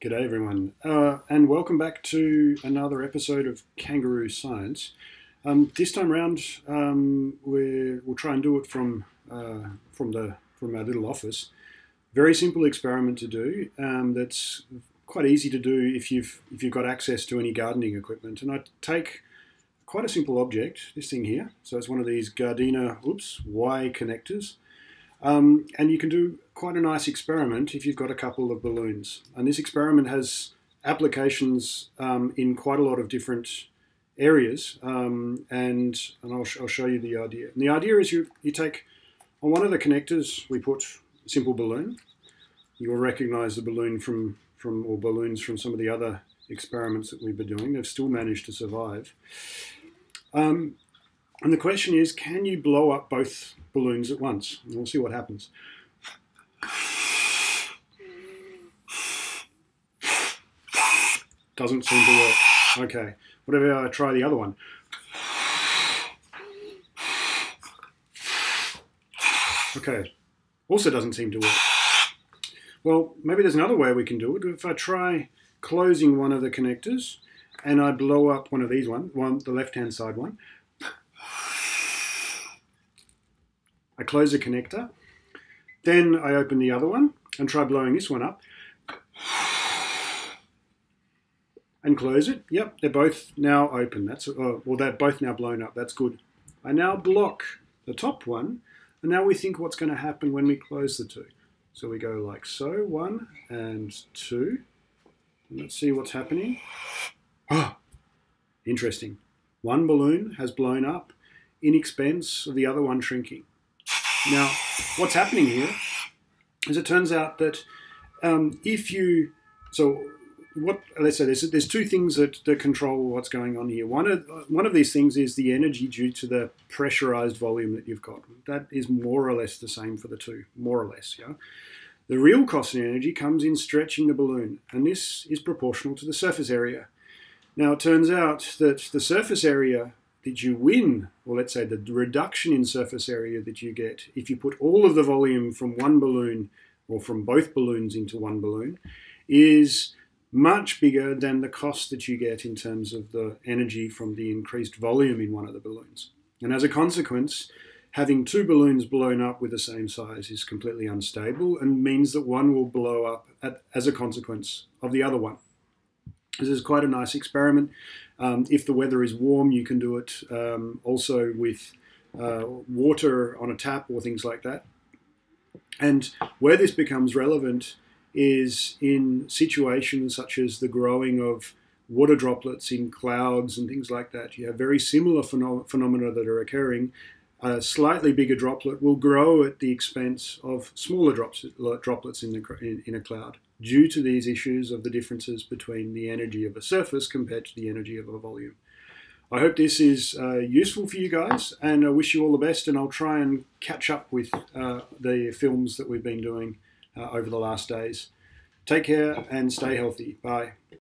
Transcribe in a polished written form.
G'day everyone, and welcome back to another episode of Kangaroo Science. This time round, we'll try and do it from our little office. Very simple experiment to do. That's quite easy to do if you've got access to any gardening equipment. And I take quite a simple object, this thing here. So it's one of these Gardena Y connectors. And you can do quite a nice experiment if you've got a couple of balloons. And this experiment has applications in quite a lot of different areas, and I'll show you the idea. And the idea is you take, on one of the connectors, we put a simple balloon. You'll recognize the balloon or balloons from some of the other experiments that we've been doing. They've still managed to survive. And the question is, can you blow up both balloons at once? And we'll see what happens. Doesn't seem to work. Okay, what if I try the other one? Okay, also doesn't seem to work. Well, maybe there's another way we can do it. If I try closing one of the connectors and I blow up one of these the left-hand side one, I close the connector, then I open the other one and try blowing this one up and close it. Yep, they're both now open. They're both now blown up. That's good. I now block the top one, and now we think what's going to happen when we close the two. So we go like so, 1 and 2. And let's see what's happening. Oh, interesting. One balloon has blown up in expense of the other one shrinking. Now, what's happening here is it turns out that let's say there's two things that control what's going on here. One of these things is the energy due to the pressurized volume that you've got. That is more or less the same for the two, more or less. Yeah. The real cost in energy comes in stretching the balloon, and this is proportional to the surface area. Now, it turns out that the surface area that you win, or let's say the reduction in surface area that you get if you put all of the volume from one balloon or from both balloons into one balloon, is much bigger than the cost that you get in terms of the energy from the increased volume in one of the balloons. And as a consequence, having two balloons blown up with the same size is completely unstable and means that one will blow up as a consequence of the other one. This is quite a nice experiment. If the weather is warm, you can do it also with water on a tap or things like that. And where this becomes relevant is in situations such as the growing of water droplets in clouds and things like that. You have very similar phenomena that are occurring. A slightly bigger droplet will grow at the expense of smaller droplets in a cloud, due to these issues of the differences between the energy of a surface compared to the energy of a volume. I hope this is useful for you guys, and I wish you all the best, and I'll try and catch up with the films that we've been doing over the last days. Take care and stay healthy. Bye.